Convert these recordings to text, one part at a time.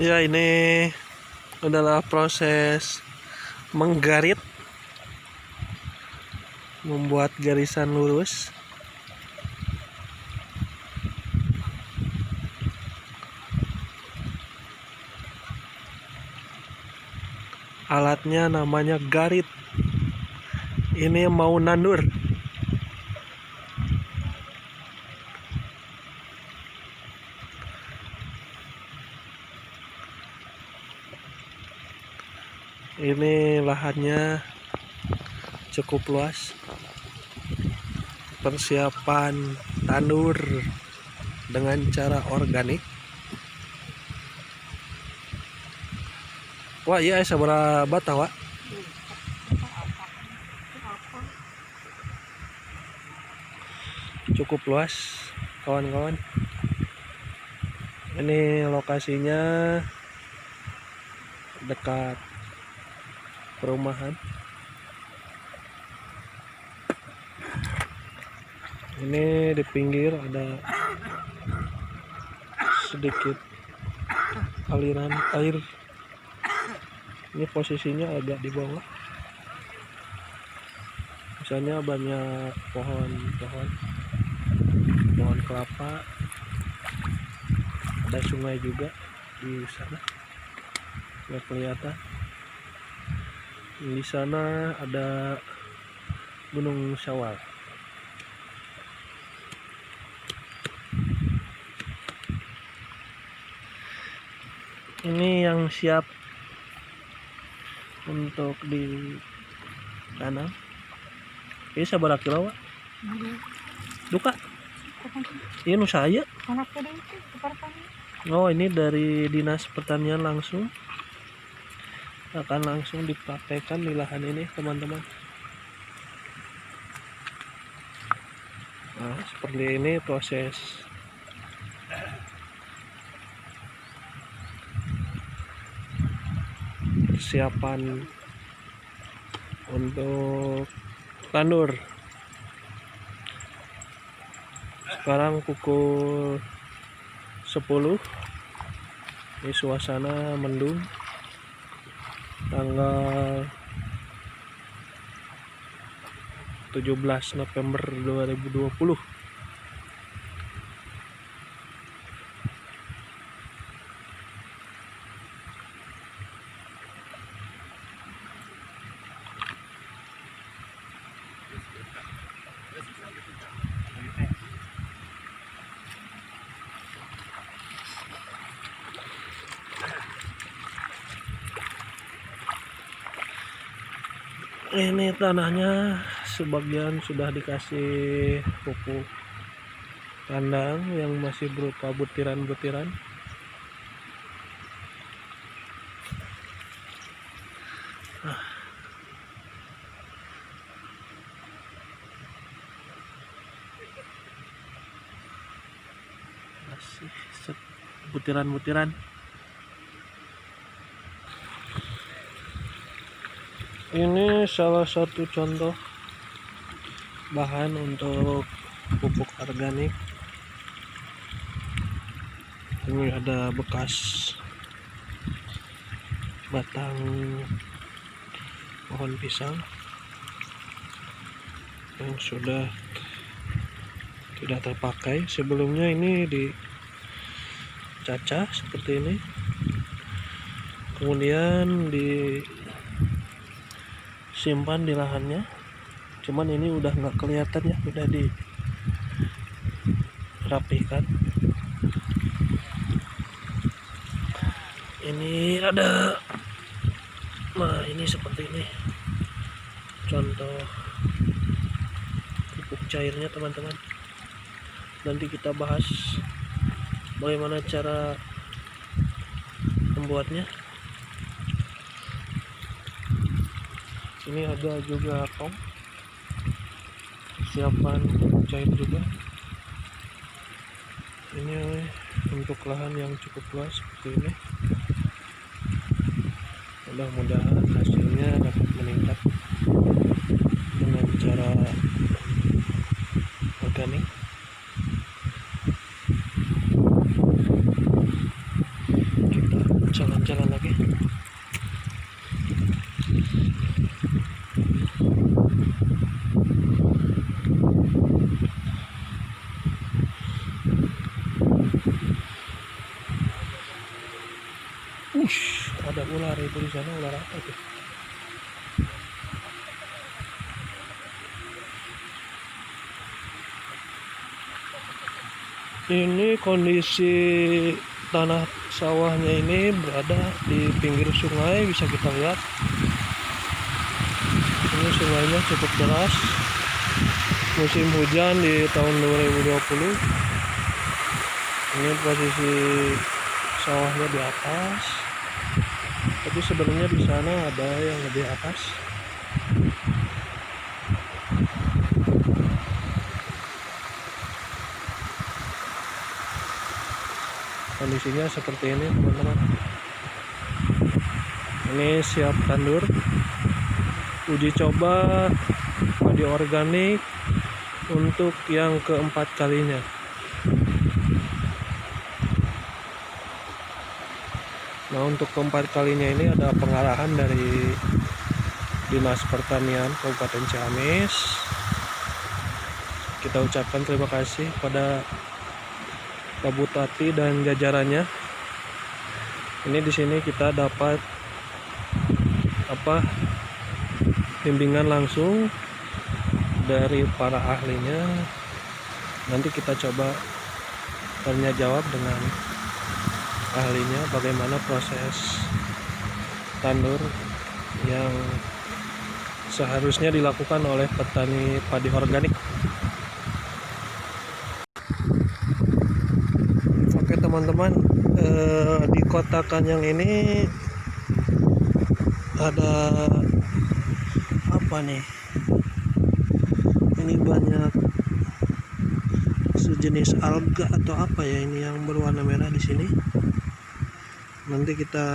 Ya, ini adalah proses menggarit, membuat garisan lurus. Alatnya namanya garit. Ini mau nandur. Ini lahannya cukup luas. Persiapan tandur dengan cara organik. Wah, iya sabaraha bata, Wak? Cukup luas, kawan-kawan. Ini lokasinya dekat perumahan. Ini di pinggir ada sedikit aliran air. Ini posisinya agak di bawah. Misalnya banyak pohon kelapa. Ada sungai juga di sana. Nggak kelihatan. Di sana ada Gunung Syawal. Ini yang siap untuk ditanam. Ini sabaraha kilo, Wak? Duka. Ini nu saya. Oh, ini dari Dinas Pertanian langsung. Akan langsung dipraktekkan di lahan ini, teman-teman. Nah, seperti ini proses persiapan untuk tandur. Sekarang pukul 10. Ini suasana mendung. Tanggal 17 November 2020. Ini tanahnya sebagian sudah dikasih pupuk kandang yang masih berupa butiran-butiran. Masih butiran-butiran. Ini salah satu contoh bahan untuk pupuk organik. Ini ada bekas batang pohon pisang yang sudah tidak terpakai. Sebelumnya ini dicacah seperti ini, kemudian disimpan di lahannya. Cuman ini udah nggak kelihatan ya, udah dirapikan. Ini ada, nah ini seperti ini contoh pupuk cairnya, teman-teman. Nanti kita bahas bagaimana cara membuatnya. Ini ada juga tong persiapan pupuk cair juga. Ini untuk lahan yang cukup luas seperti ini. Mudah-mudahan hasilnya dapat meningkat dengan cara organik. Kita Ada ular itu di sana. Ular apa tuh? Ini kondisi tanah sawahnya ini berada di pinggir sungai, bisa kita lihat. Ini sungainya cukup deras. Musim hujan di tahun 2020. Ini posisi sawahnya di atas. Tapi sebenarnya di sana ada yang lebih atas. Kondisinya seperti ini, teman-teman. Ini siap tandur. Uji coba padi organik untuk yang keempat kalinya. Nah, untuk keempat kalinya ini ada pengarahan dari Dinas Pertanian Kabupaten Ciamis. Kita ucapkan terima kasih pada Pak Bupati dan jajarannya. Ini di sini kita dapat bimbingan langsung dari para ahlinya. Nanti kita coba tanya jawab dengan ahlinya bagaimana proses tandur yang seharusnya dilakukan oleh petani padi organik. Oke teman-teman, di Kota Kanyang ini ada apa nih? Ini banyak sejenis alga atau apa ya ini yang berwarna merah di sini. Nanti kita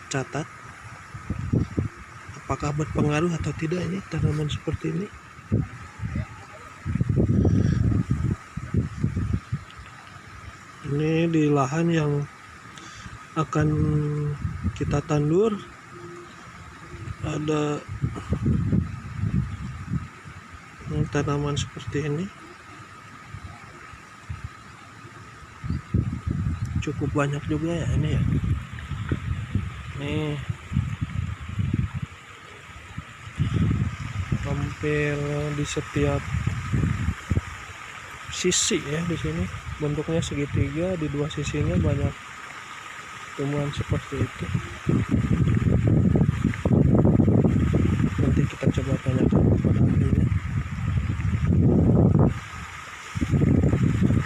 catat apakah berpengaruh atau tidak ini tanaman seperti ini. Ini di lahan yang akan kita tandur ada tanaman seperti ini. Cukup banyak juga ya ini ya. Nih hampir di setiap sisi ya di sini. Bentuknya segitiga, di dua sisinya banyak tumbuhan seperti itu. Nanti kita coba tanyakan kepada ahlinya.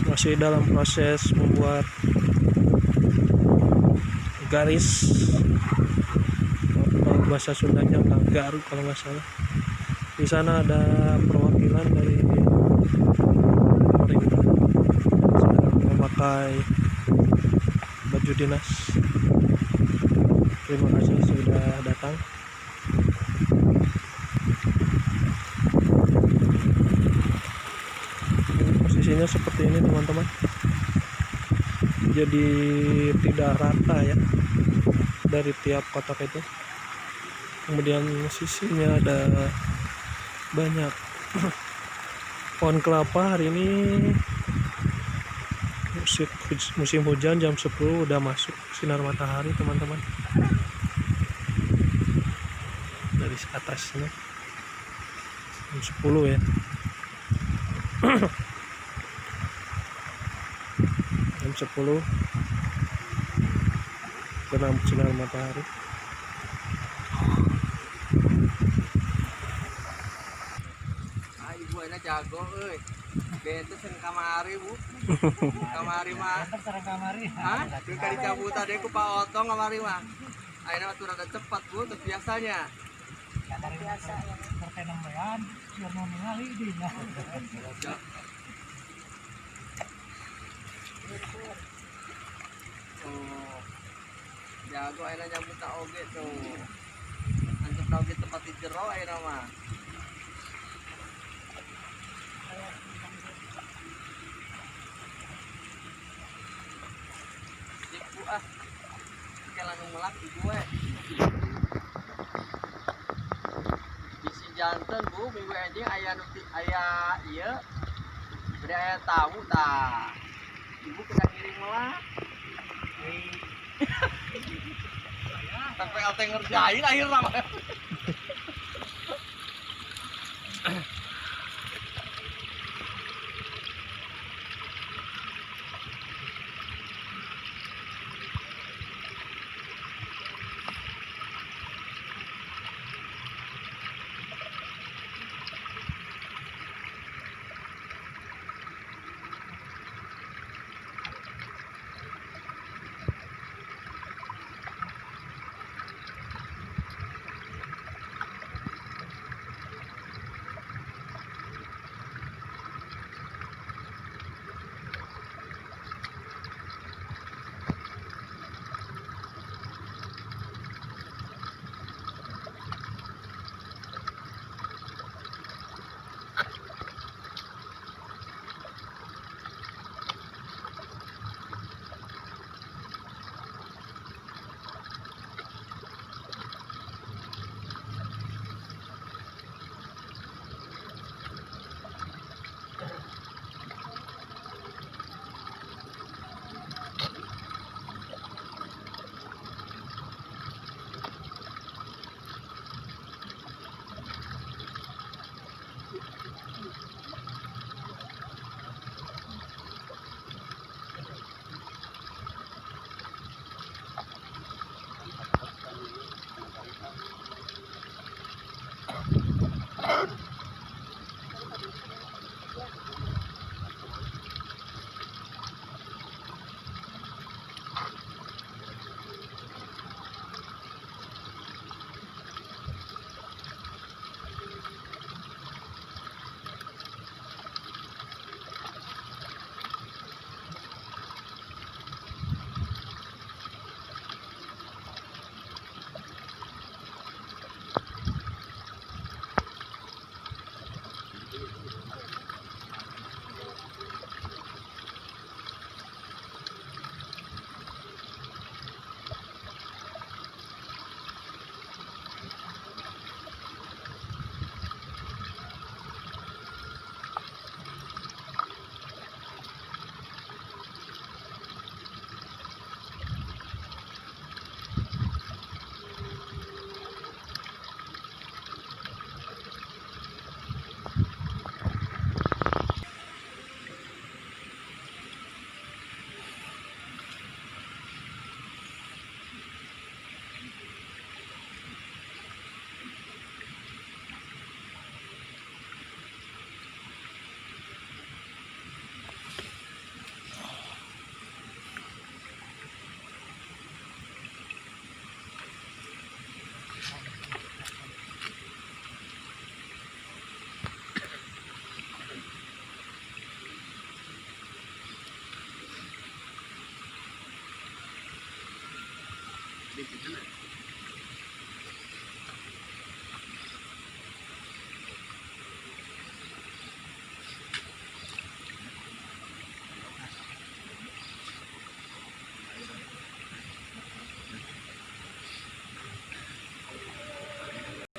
Masih dalam proses membuat garis, atau bahasa Sundanya garu kalau nggak salah. Di sana ada perwakilan dari pemerintah sedang memakai baju dinas. Terima kasih sudah datang. Posisinya seperti ini teman-teman. Jadi tidak rata ya dari tiap kotak itu. Kemudian sisinya ada banyak pohon kelapa. Hari ini musim hujan, jam 10 udah masuk sinar matahari teman-teman. Dari atasnya jam 10 ya. Jam 10 kena sinar matahari. Ibu enak jago euy. Bente sen kamari, Bu. Kamari mah. Sareng kamari. Hah? Keur ka dicabut tadi ku Pak Otong kamari mah. Ayeuna mah rada cepat, Bu, teu biasanya. Kadang biasa ya. Terkait nembean, biar mau ningali dinya. Oh. Jago ayeuna nyambut ta oge tuh. Antep ta oge tempat di jero ayeuna mah. Ibu ah. Kayak langsung melak ibu we. Bisi janten Bu, minggu anjing aya nu aya ieu. Bade aya tamu tah. Ibu kena ngiring melak. sampai ate ngerjain akhirnya.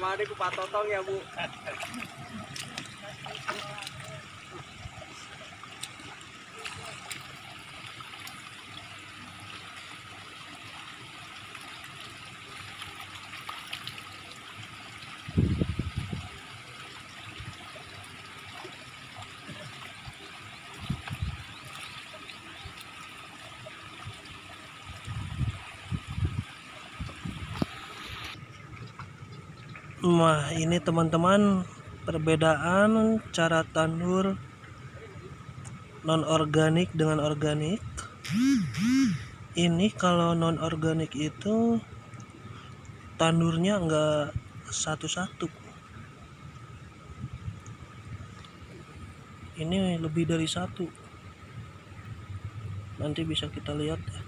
Mari ku patotong ya Bu. Nah, ini teman-teman perbedaan cara tandur non organik dengan organik. Ini kalau non organik itu tandurnya enggak satu-satu. Ini lebih dari satu. Nanti bisa kita lihat ya.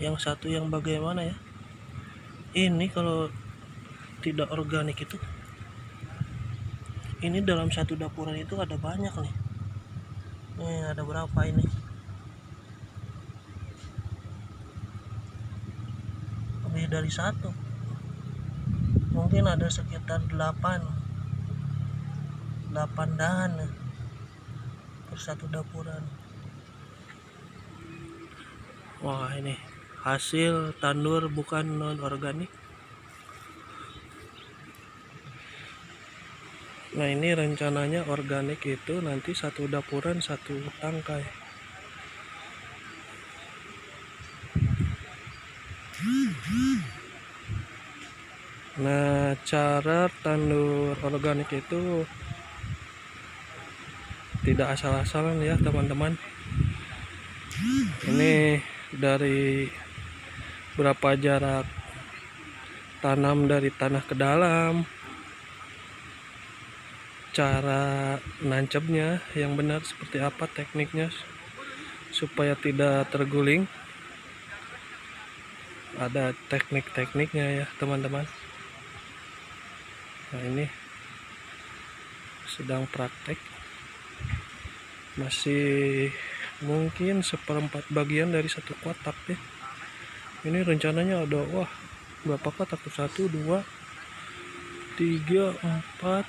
Yang satu yang bagaimana ya. Ini kalau tidak organik itu, ini dalam satu dapuran itu ada banyak nih. Nih ada berapa ini? Lebih dari satu. Mungkin ada sekitar 8 dahan per satu dapuran. Wah, ini hasil tandur bukan non organik. Nah ini rencananya organik itu nanti satu dapuran satu tangkai. Nah cara tandur organik itu tidak asal-asalan ya teman-teman. Ini dari berapa jarak tanam dari tanah ke dalam, cara nancapnya yang benar seperti apa tekniknya supaya tidak terguling. Ada teknik-tekniknya ya teman-teman. Nah ini sedang praktek, masih mungkin 1/4 bagian dari satu kotak ya. Ini rencananya ada berapa kotak tuh? 1, 2, 3, 4,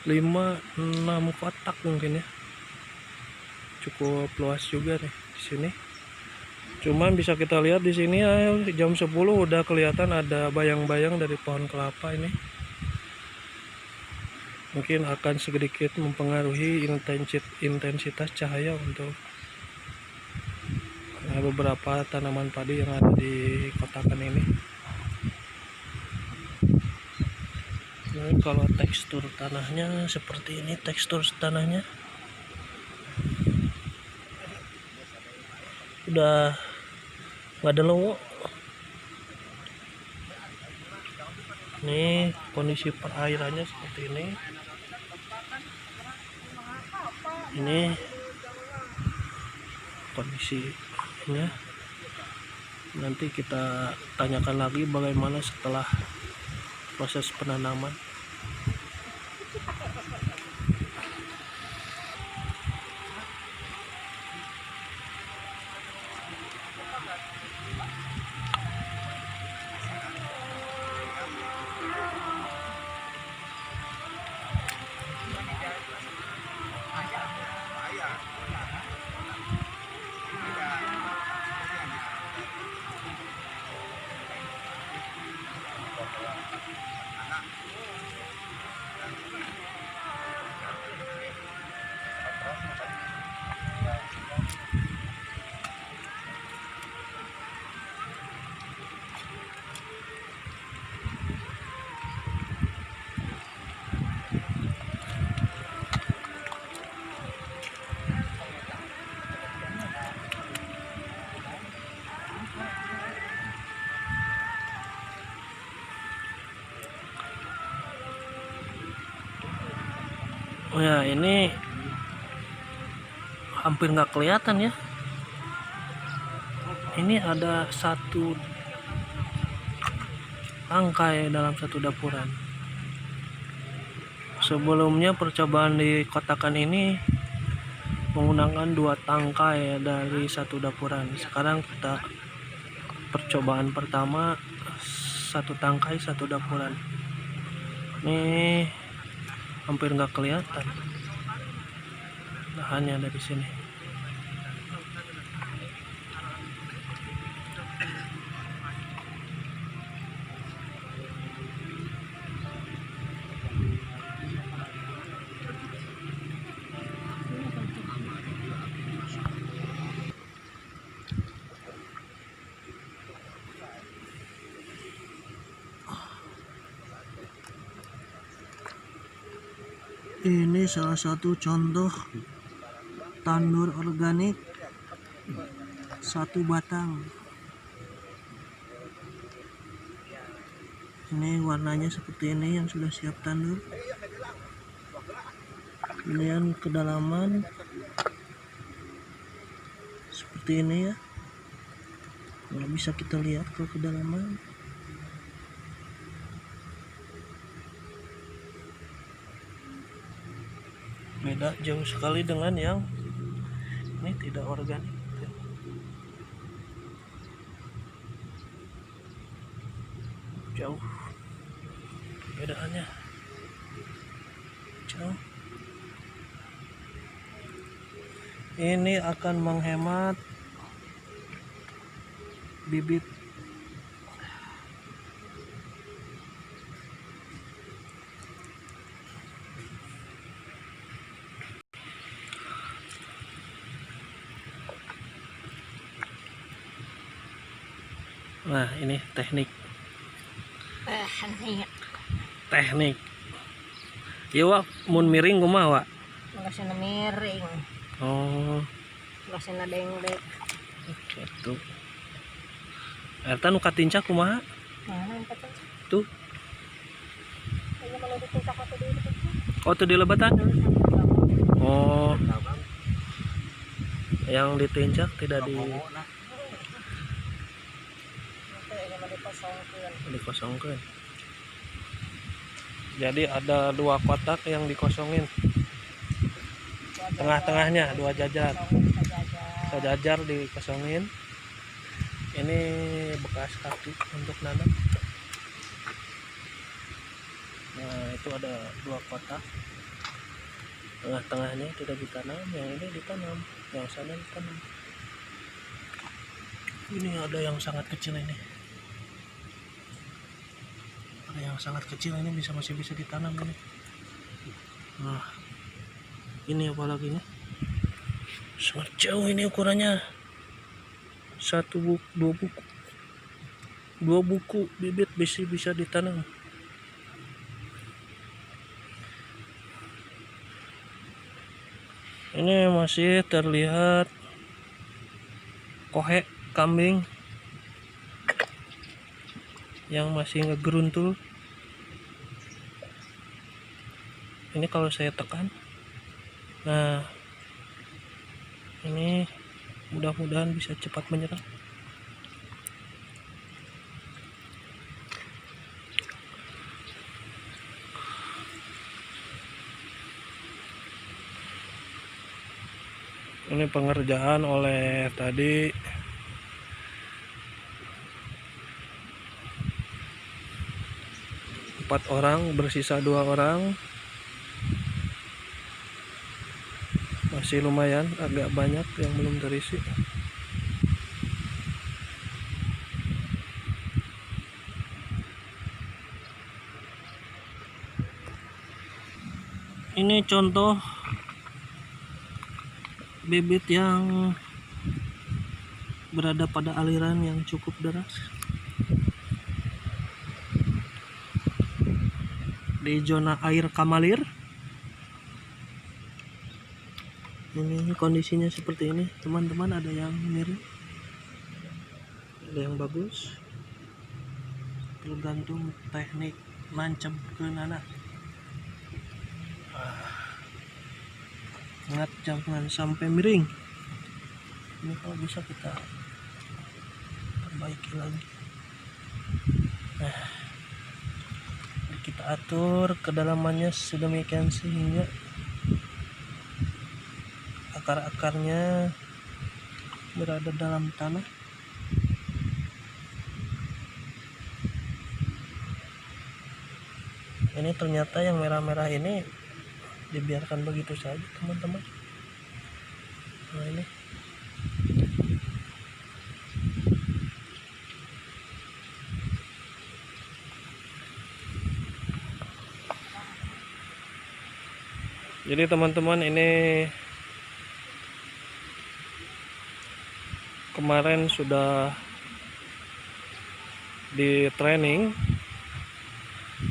5, 6 kotak mungkin ya. Cukup luas juga nih di sini. Cuman bisa kita lihat di sini ya, jam 10 udah kelihatan ada bayang-bayang dari pohon kelapa ini. Mungkin akan sedikit mempengaruhi intensitas cahaya untuk beberapa tanaman padi yang ada di kotakan ini. Nah, kalau tekstur tanahnya seperti ini, tekstur tanahnya udah nggak ada lowo. Ini kondisi perairannya seperti ini. Ini kondisinya. Nanti kita tanyakan lagi bagaimana setelah proses penanaman. Oh ya, ini hampir nggak kelihatan ya. Ini ada satu tangkai dalam satu dapuran. Sebelumnya percobaan di kotakan ini menggunakan 2 tangkai dari satu dapuran. Sekarang kita percobaan pertama 1 tangkai 1 dapuran. Ini hampir nggak kelihatan dahannya dari sini. Ini salah satu contoh tandur organik 1 batang. Ini warnanya seperti ini yang sudah siap tandur. Kemudian kedalaman seperti ini ya. Nggak bisa kita lihat ke kedalaman. Beda jauh sekali dengan yang ini tidak organik. Jauh bedaannya, jauh. Ini akan menghemat bibit. Nah, ini teknik. Iya, Wak, mun miring kumaha, Wak? Ngasih miring, Oh, ngasih dengdek. gitu. Eta nu katinca kumaha? Mana empat Tuh. ini mau ditutup atau ditutup? Oh, tuh di lebatan. Oh, yang ditincak tidak dikosongkan. Jadi ada 2 kotak yang dikosongin. Tengah-tengahnya 2 jajar. Sejajar dikosongin. Ini bekas kaki untuk nanam. Nah, itu ada 2 kotak. Tengah-tengahnya tidak ditanam, yang ini ditanam, yang sana ditanam. Ini ada yang sangat kecil ini. Ada yang sangat kecil ini masih bisa ditanam ini. Nah, ini apalagi ini? Sangat jauh ini ukurannya. 2 buku bibit bisa ditanam. Ini masih terlihat kohe kambing yang masih ngegeruntul. Ini kalau saya tekan, nah ini mudah-mudahan bisa cepat menyerang. Ini pengerjaan oleh tadi 4 orang, bersisa 2 orang. Masih lumayan, agak banyak yang belum terisi. Ini contoh bibit yang berada pada aliran yang cukup deras. Di zona air Kamalir. Ini kondisinya seperti ini, teman-teman. Ada yang miring, ada yang bagus, tergantung teknik nancep ke nana. Ingat, jangan sampai miring. Ini kalau bisa kita perbaiki lagi. Nah, kita atur kedalamannya sedemikian sehingga akar-akarnya berada dalam tanah. Ini ternyata yang merah-merah ini dibiarkan begitu saja, teman-teman. Nah, ini jadi teman-teman, ini kemarin sudah di training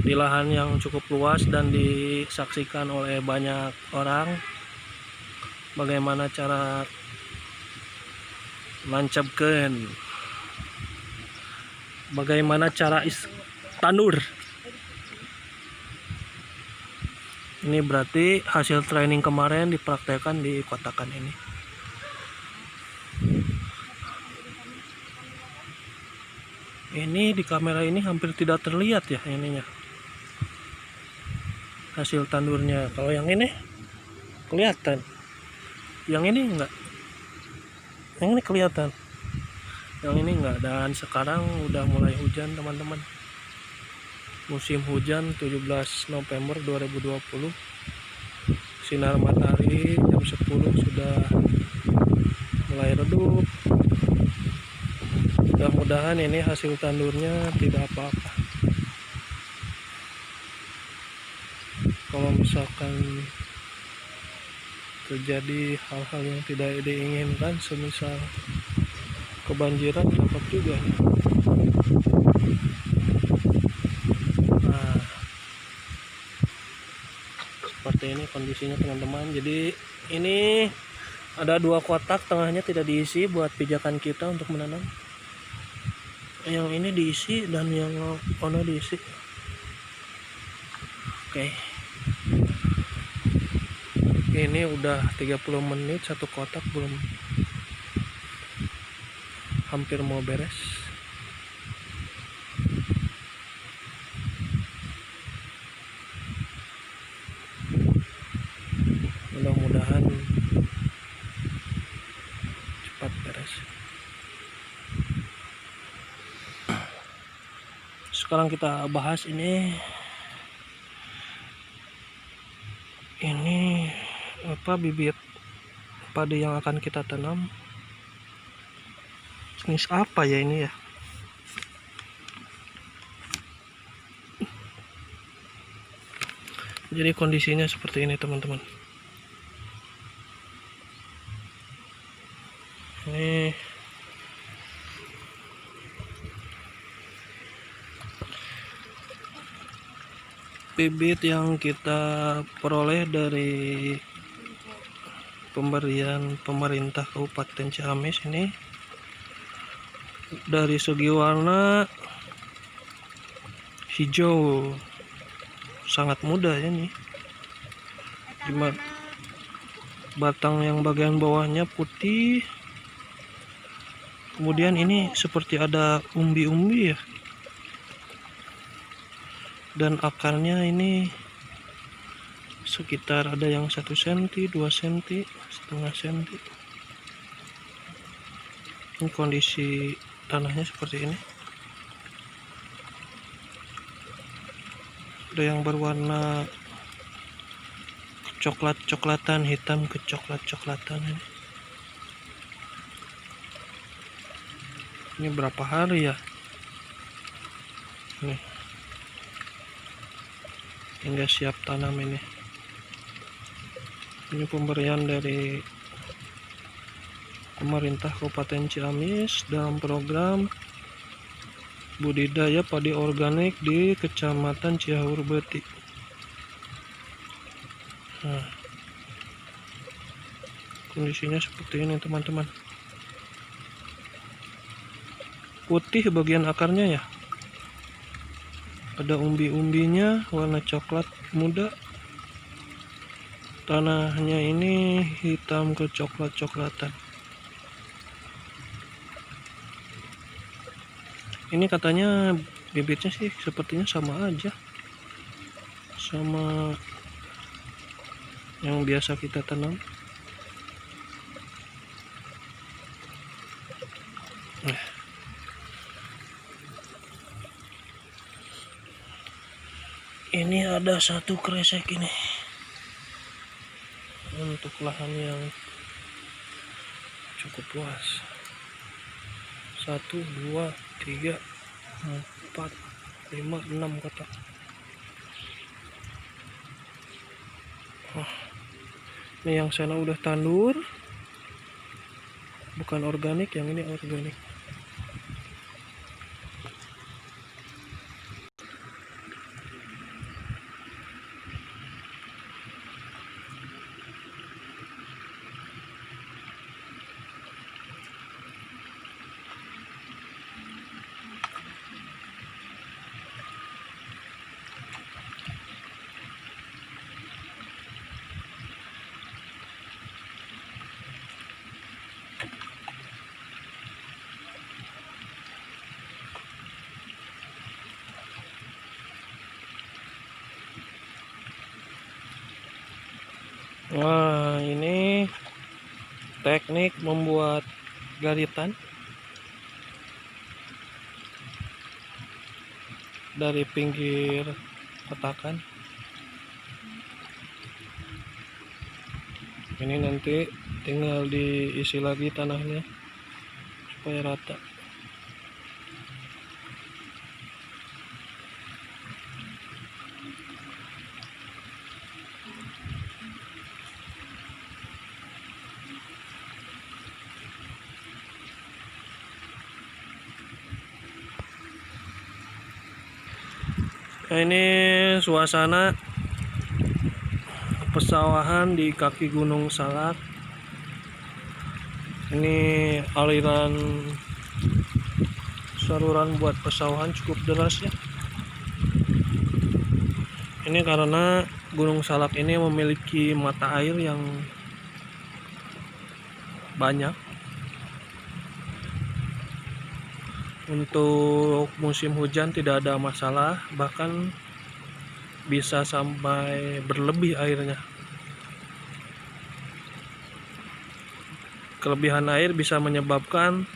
di lahan yang cukup luas dan disaksikan oleh banyak orang bagaimana cara nancapkeun, bagaimana cara tandur. Ini berarti hasil training kemarin dipraktekkan di kotakan ini. Ini di kamera ini hampir tidak terlihat ya ininya, hasil tandurnya. Kalau yang ini kelihatan, yang ini enggak, yang ini kelihatan, yang ini enggak. Dan sekarang udah mulai hujan, teman-teman. Musim hujan 17 November 2020. Sinar matahari jam 10 sudah mulai redup. Mudah-mudahan ini hasil tandurnya tidak apa-apa. Kalau misalkan terjadi hal-hal yang tidak diinginkan, semisal kebanjiran, dapat juga. Nah, seperti ini kondisinya teman-teman. Jadi ini ada 2 kotak, tengahnya tidak diisi buat pijakan kita untuk menanam. Yang ini diisi dan yang ono diisi. Oke. Ini udah 30 menit, 1 kotak belum, hampir mau beres. Mudah-mudahan cepat beres. Sekarang kita bahas ini apa, bibit padi yang akan kita tanam. Jenis apa ya ini ya? Jadi kondisinya seperti ini teman-teman. Ini bibit yang kita peroleh dari pemberian pemerintah Kabupaten Ciamis. Ini dari segi warna hijau, sangat muda ya nih. Batang yang bagian bawahnya putih, kemudian ini seperti ada umbi-umbi ya, dan akarnya ini sekitar ada yang 1 cm, 2 cm, setengah cm. Ini kondisi tanahnya seperti ini. Ada yang berwarna coklat-coklatan, hitam ke coklat-coklatan ini. Ini berapa hari ya? Nih, hingga siap tanam ini. Ini pemberian dari pemerintah Kabupaten Ciamis dalam program budidaya padi organik di Kecamatan Ciahurbeti. Nah, kondisinya seperti ini teman-teman. Putih bagian akarnya ya, ada umbi-umbinya, warna coklat muda. Tanahnya ini hitam ke coklat-coklatan. Ini katanya bibitnya sih sepertinya sama aja sama yang biasa kita tanam. Nah, ini ada 1 kresek ini untuk lahan yang cukup luas. 1, 2, 3, 4, 5, 6 kotak. Ini yang sana udah tandur, bukan organik, yang ini organik. Nah, ini teknik membuat garitan dari pinggir kotakan. Ini nanti tinggal diisi lagi tanahnya supaya rata. Nah, ini suasana pesawahan di kaki Gunung Salak. Ini aliran saluran buat pesawahan cukup deras ya. Ini karena Gunung Salak ini memiliki mata air yang banyak. Untuk musim hujan tidak ada masalah, bahkan bisa sampai berlebih airnya. Kelebihan air bisa menyebabkan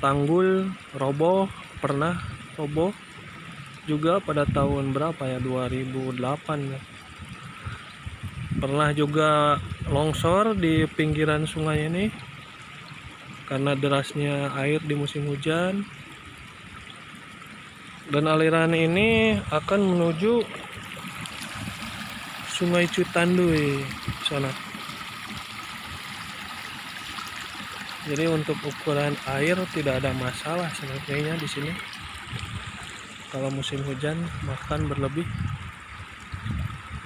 tanggul roboh, pernah roboh juga pada tahun berapa ya, 2008 ya. Pernah juga longsor di pinggiran sungai ini karena derasnya air di musim hujan. Dan aliran ini akan menuju Sungai Cutandui sana. Jadi untuk ukuran air tidak ada masalah sebenarnya di sini. Kalau musim hujan bahkan berlebih.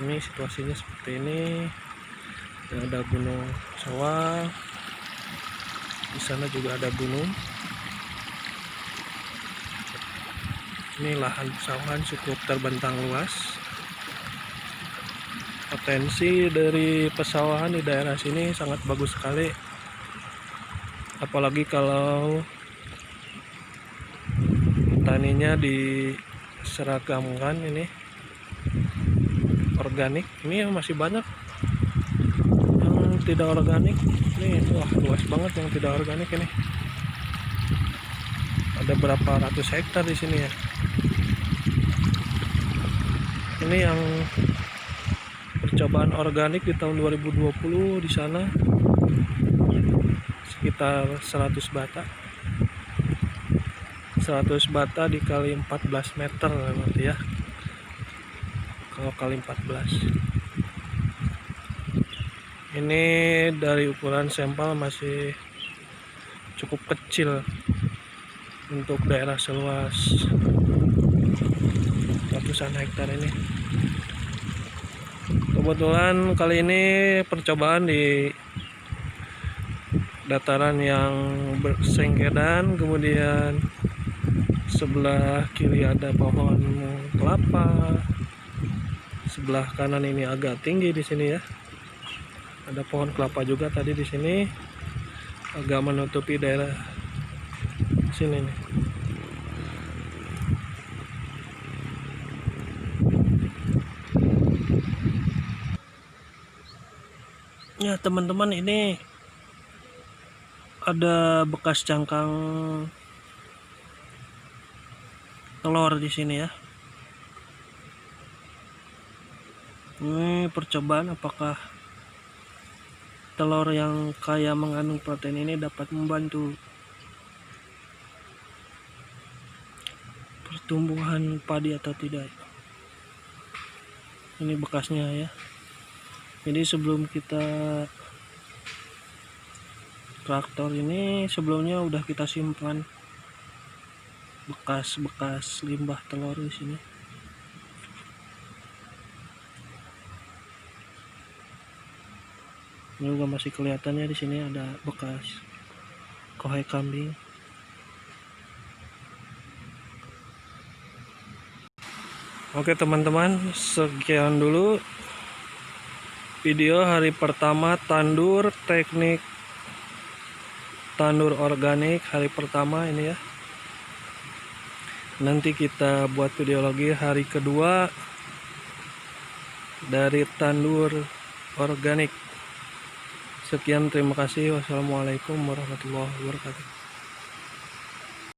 Ini situasinya seperti ini. Ada gunung sawah. Di sana juga ada gunung. Ini lahan pesawahan cukup terbentang luas. Potensi dari pesawahan di daerah sini sangat bagus sekali. Apalagi kalau taninya diseragamkan ini organik. Ini masih banyak yang tidak organik. Ini wah, luas banget yang tidak organik ini. Ada berapa ratus hektar di sini ya. Ini yang percobaan organik di tahun 2020 di sana sekitar 100 bata. 100 bata dikali 14 meter berarti ya. Kalau kali 14. Ini dari ukuran sampel masih cukup kecil untuk daerah seluas ratusan hektar ini. Kebetulan kali ini percobaan di dataran yang bersengkedan, kemudian sebelah kiri ada pohon kelapa, sebelah kanan ini agak tinggi di sini ya. Ada pohon kelapa juga tadi di sini, agak menutupi daerah sini nih. Ya teman-teman, ini ada bekas cangkang telur di sini ya. Ini percobaan apakah telur yang kaya mengandung protein ini dapat membantu pertumbuhan padi atau tidak. Ini bekasnya ya. Jadi sebelum kita traktor ini, sebelumnya udah kita simpan bekas-bekas limbah telur di sini. Ini juga masih kelihatannya di sini ada bekas kohai kambing. Oke teman-teman, sekian dulu video hari pertama tandur, teknik tandur organik hari pertama ini ya. Nanti kita buat video lagi hari kedua dari tandur organik. Sekian, terima kasih. Wassalamualaikum warahmatullahi wabarakatuh.